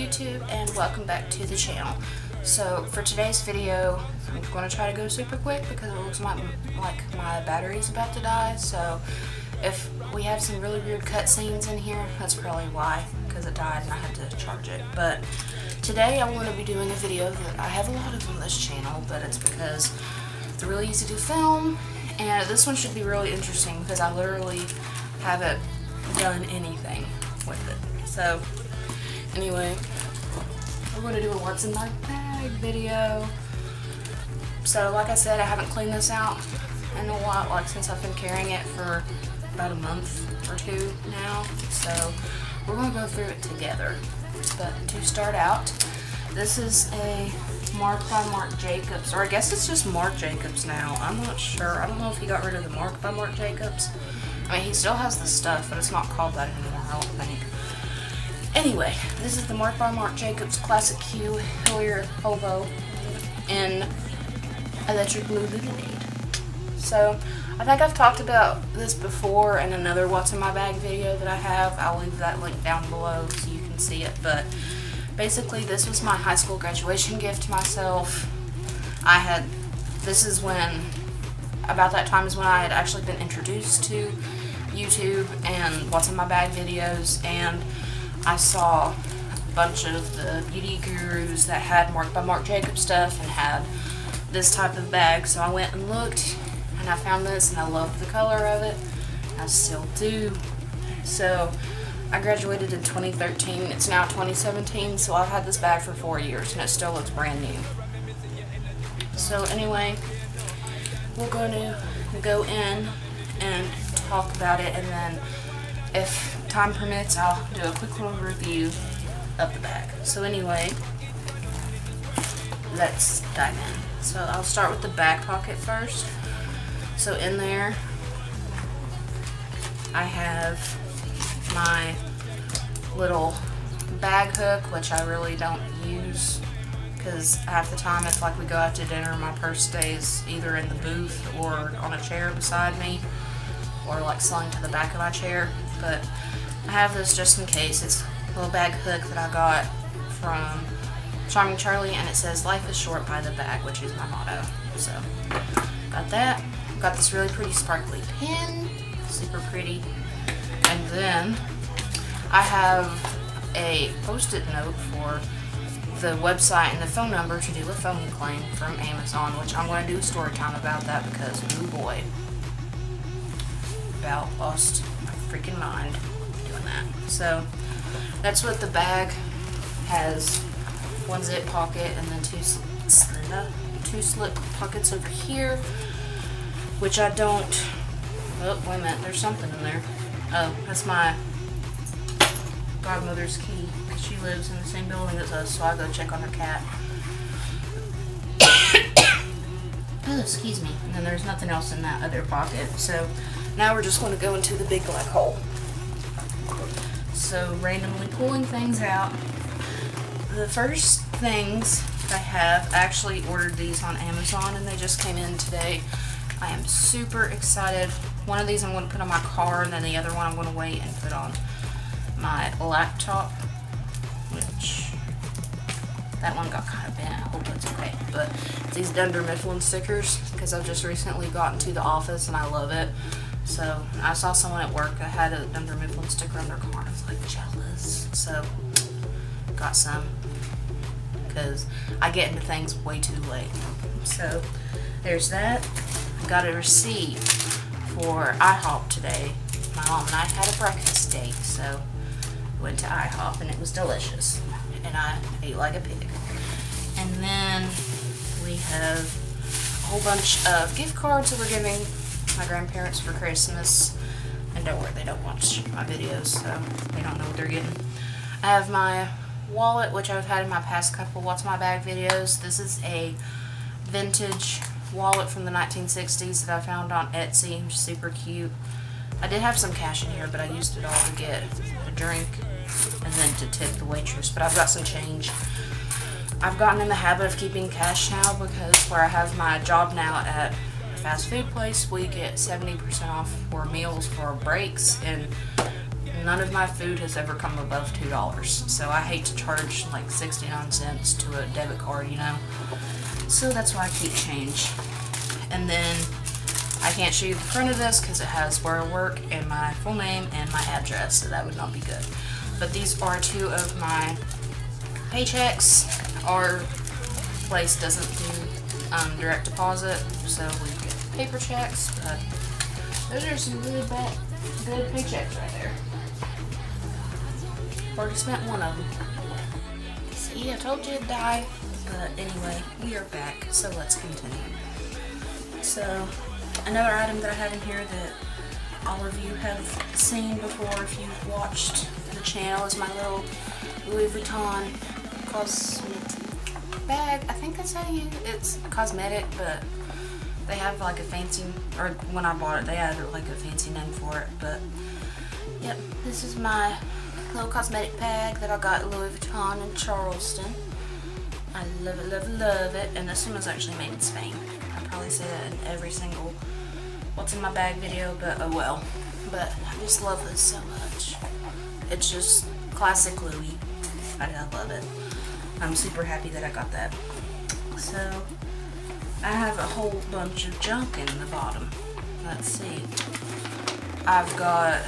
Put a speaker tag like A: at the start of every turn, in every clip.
A: YouTube and welcome back to the channel. So for today's video, I'm going to try to go super quick because it looks like my battery's about to die. So if we have some really weird cutscenes in here, that's probably why, because it died and I had to charge it. But today I want to be doing a video that I have a lot of on this channel, but it's because it's really easy to film, and this one should be really interesting because I literally haven't done anything with it. So anyway, we're going to do a what's in my bag video. So like I said, I haven't cleaned this out in a while, like since I've been carrying it for about a month or two now. So we're going to go through it together. But to start out, this is a Mark by Marc Jacobs, or I guess it's just Marc Jacobs now. I'm not sure. I don't know if he got rid of the Mark by Marc Jacobs. I mean, he still has the stuff, but it's not called that anymore, I don't think. Anyway, this is the Mark by Marc Jacobs Classic Q Hillier Hobo in Electric Blue Lemonade. So, I think I've talked about this before in another What's in My Bag video that I have. I'll leave that link down below so you can see it. But basically, this was my high school graduation gift to myself. This is when, about that time is when I had actually been introduced to YouTube and What's in My Bag videos, and I saw a bunch of the beauty gurus that had Mark by Marc Jacobs stuff and had this type of bag. So I went and looked and I found this and I loved the color of it. I still do. So I graduated in 2013. It's now 2017, so I've had this bag for 4 years and it still looks brand new. So anyway, we're going to go in and talk about it, and then if time permits, I'll do a quick little review of the bag. So anyway, let's dive in. So I'll start with the back pocket first. So in there, I have my little bag hook, which I really don't use because half the time it's like we go out to dinner, my purse stays either in the booth or on a chair beside me, or like slung to the back of my chair. But I have this just in case. It's a little bag hook that I got from Charming Charlie, and it says "Life is short, buy the bag," which is my motto. So got that. Got this really pretty sparkly pin, super pretty. And then I have a post-it note for the website and the phone number to do a phone claim from Amazon, which I'm going to do a story time about that because, oh boy, about lost my freaking mind doing that. So that's what the bag has. One zip pocket and then two slip pockets over here, which I don't. Oh, wait a minute, there's something in there. Oh, that's my godmother's key because she lives in the same building as us, so I go check on her cat. Oh, excuse me. And then there's nothing else in that other pocket. So now we're just going to go into the big black hole. So randomly pulling things out. The first things I have, I actually ordered these on Amazon and they just came in today. I am super excited. One of these I'm going to put on my car, and then the other one I'm going to wait and put on my laptop, which that one got kind of bent. I hope it's okay. But it's these Dunder Mifflin stickers because I've just recently gotten to the office and I love it. So I saw someone at work that had a Dunder Mifflin sticker on their car and I was like jealous. So got some because I get into things way too late. So there's that. I got a receipt for IHOP today. My mom and I had a breakfast date, so went to IHOP and it was delicious. And I ate like a pig. And then we have a whole bunch of gift cards that we're giving my grandparents for Christmas. And don't worry, they don't watch my videos, so they don't know what they're getting. I have my wallet, which I've had in my past couple What's My Bag videos. This is a vintage wallet from the 1960s that I found on Etsy. It's super cute. I did have some cash in here, but I used it all to get a drink and then to tip the waitress, but I've got some change. I've gotten in the habit of keeping cash now because where I have my job now at a fast food place, we get 70% off for meals for breaks, and none of my food has ever come above $2. So I hate to charge like 69 cents to a debit card, you know. So that's why I keep change. And then I can't show you the front of this because it has where I work and my full name and my address, so that would not be good. But these are two of my paychecks. Our place doesn't do direct deposit, so we get paper checks, but those are some really good paychecks right there. Already spent one of them. See, I told you it'd die. But anyway, we are back, so let's continue. So, another item that I have in here that all of you have seen before if you've watched the channel is my little Louis Vuitton bag. I think that's how it's cosmetic, but they have like a fancy, or when I bought it, they had like a fancy name for it, but yep, this is my little cosmetic bag that I got at Louis Vuitton in Charleston. I love it, love it, love it. And this one was actually made in Spain. I probably say that in every single what's in my bag video, but oh well. But I just love this so much. It's just classic Louis. I love it. I'm super happy that I got that. So I have a whole bunch of junk in the bottom. Let's see. I've got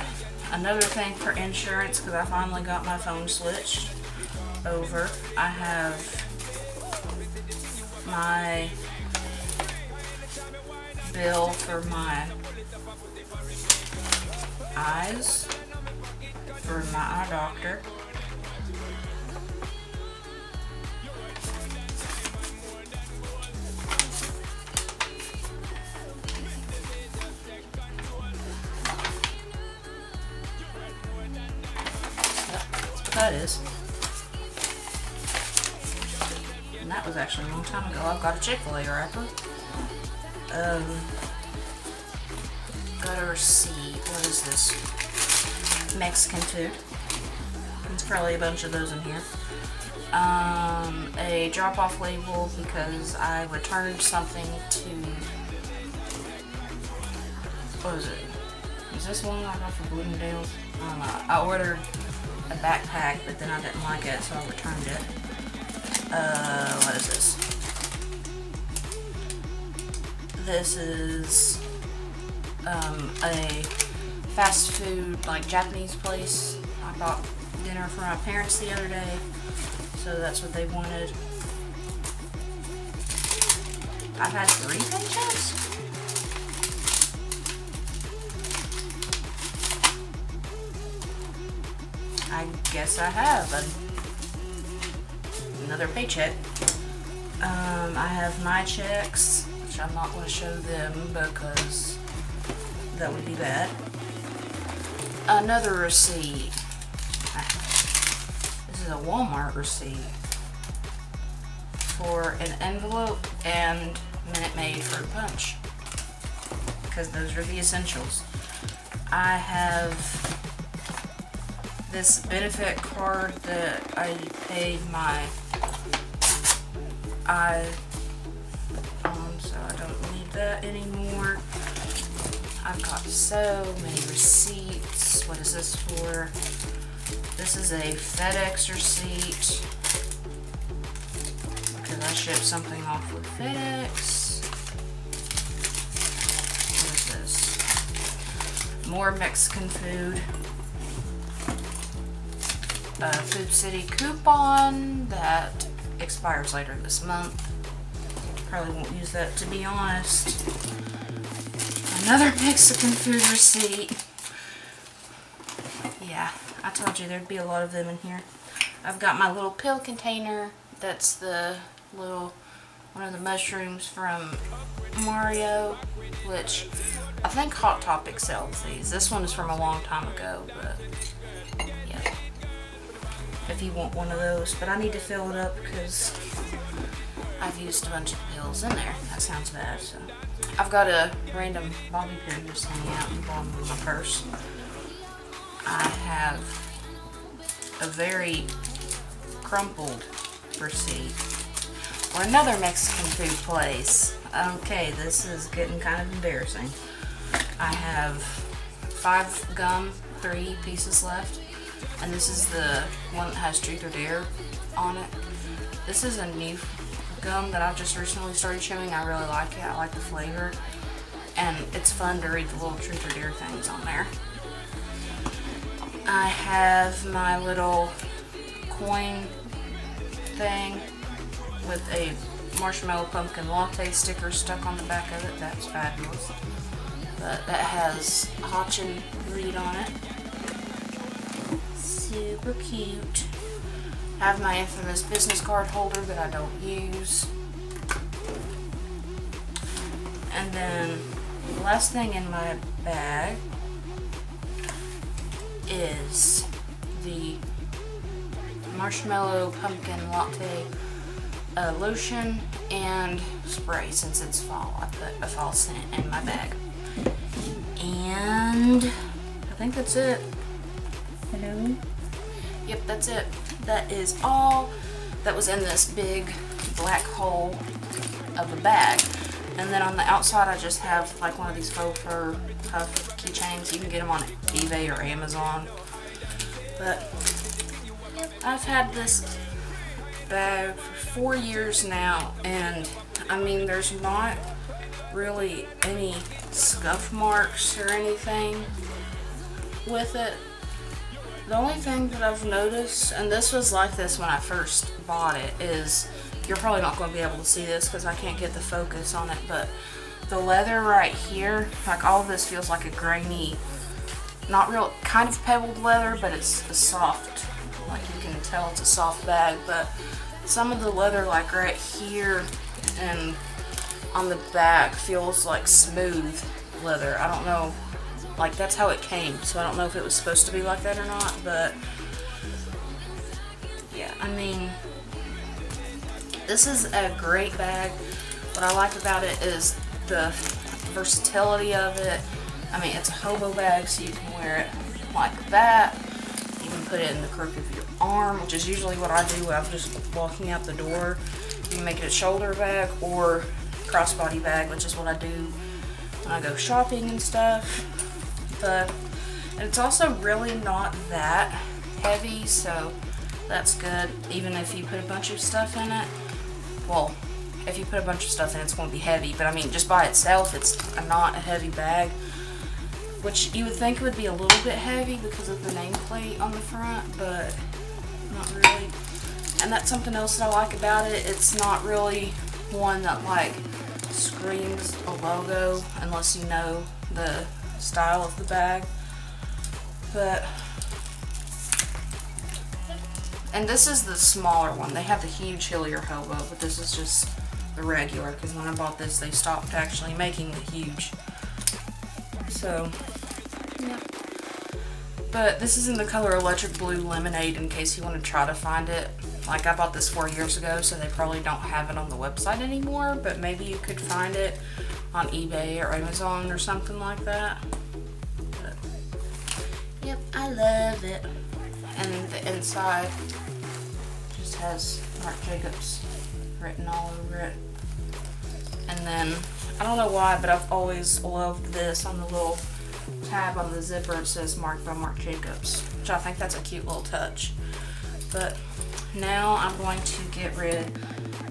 A: another thing for insurance because I finally got my phone switched over. I have my bill for my eyes for my eye doctor. Yep, that's what that is. And that was actually a long time ago. I've got a Chick-fil-A wrapper. Got a receipt. What is this? Mexican food. There's probably a bunch of those in here. A drop-off label because I returned something to... What is it? Is this one I got for Bloomingdale's? I don't know. I ordered a backpack, but then I didn't like it, so I returned it. What is this? This is a fast food, like Japanese place. I bought dinner for my parents the other day, so that's what they wanted. I've had 3 paychecks? I guess I have another paycheck. I have my checks, which I'm not going to show them because that would be bad. Another receipt. This is a Walmart receipt for an envelope and Minute Maid fruit punch because those are the essentials. I have this benefit card that I paid my so I don't need that anymore. I've got so many receipts. What is this for? This is a FedEx receipt because I shipped something off with FedEx. What is this? More Mexican food. A Food City coupon that expires later this month. Probably won't use that, to be honest. Another Mexican food receipt. Yeah, I told you there'd be a lot of them in here. I've got my little pill container. That's the little one of the mushrooms from Mario, which I think Hot Topic sells these. This one is from a long time ago, but yeah. If you want one of those, but I need to fill it up because I've used a bunch of pills in there. That sounds bad. So I've got a random bobby pin just hanging out in the bottom of my purse. I have a very crumpled receipt for another Mexican food place. Okay, this is getting kind of embarrassing. I have 5 gum 3 pieces left, and this is the one that has Truth or Dare on it. This is a new gum that I've just recently started chewing. I really like it. I like the flavor, and it's fun to read the little Truth or Dare things on there. I have my little coin thing with a marshmallow pumpkin latte sticker stuck on the back of it. That's fabulous. But that has Hotch and Reed on it. Super cute. I have my infamous business card holder that I don't use. And then the last thing in my bag is the marshmallow pumpkin latte lotion and spray. Since it's fall, I put a fall scent in my bag. And I think that's it. Hello? Yep, that's it. That is all that was in this big black hole of a bag. And then on the outside I just have like one of these faux fur puff keychains. You can get them on eBay or Amazon. But I've had this bag for 4 years now, and I mean, there's not really any scuff marks or anything with it. The only thing that I've noticed, and this was like this when I first bought it, is you're probably not going to be able to see this because I can't get the focus on it, but the leather right here, like all of this feels like a grainy, not real, kind of pebbled leather, but it's a soft, like you can tell it's a soft bag. But some of the leather like right here and on the back feels like smooth leather. I don't know, like that's how it came, so I don't know if it was supposed to be like that or not, but yeah, I mean, this is a great bag. What I like about it is the versatility of it. I mean, it's a hobo bag, so you can wear it like that. You can put it in the crook of your arm, which is usually what I do when I'm just walking out the door. You can make it a shoulder bag or crossbody bag, which is what I do when I go shopping and stuff. But and it's also really not that heavy, so that's good. Even if you put a bunch of stuff in it, well, if you put a bunch of stuff in it, it's going to be heavy. But I mean, just by itself, it's not a heavy bag, which you would think would be a little bit heavy because of the nameplate on the front, but not really. And that's something else that I like about it. It's not really one that like screams a logo unless you know the style of the bag. But and this is the smaller one. They have the huge Hillier Hobo, but this is just the regular, because when I bought this they stopped actually making the huge. So yeah. But this is in the color Electric Blue Lemonade, in case you want to try to find it. Like, I bought this 4 years ago, so they probably don't have it on the website anymore, but maybe you could find it on eBay or Amazon or something like that. But, yep, I love it. And the inside just has Marc Jacobs written all over it. And then, I don't know why, but I've always loved this on the little tab on the zipper. It says Marked by Marc Jacobs, which I think that's a cute little touch. But now I'm going to get rid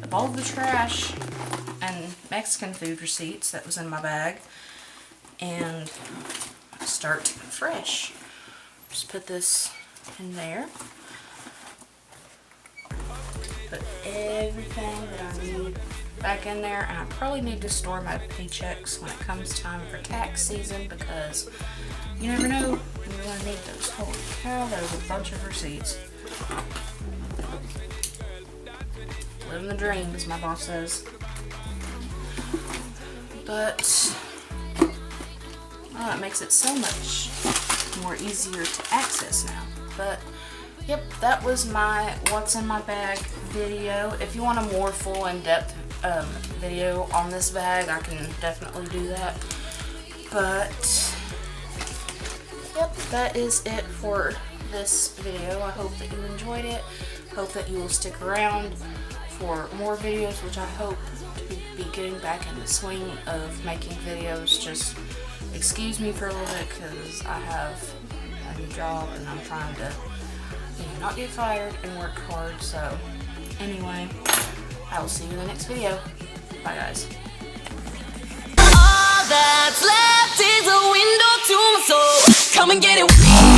A: of all of the trash and Mexican food receipts that was in my bag and start fresh. Just put this in there. Put everything that I need back in there, and I probably need to store my paychecks when it comes time for tax season, because you never know when you're going to need those. Holy cow, there's a bunch of receipts. Living the dream, as my boss says. But oh, it makes it so much more easier to access now. But yep, that was my what's in my bag video. If you want a more full in-depth video on this bag, I can definitely do that. But yep, that is it for this video. I hope that you enjoyed it. Hope that you will stick around for more videos, which I hope to be getting back in the swing of making videos. Just excuse me for a little bit because I have a new job and I'm trying to, not get fired and work hard. So anyway, I will see you in the next video. Bye guys.
B: All that's left is a window to my soul. Come and get it.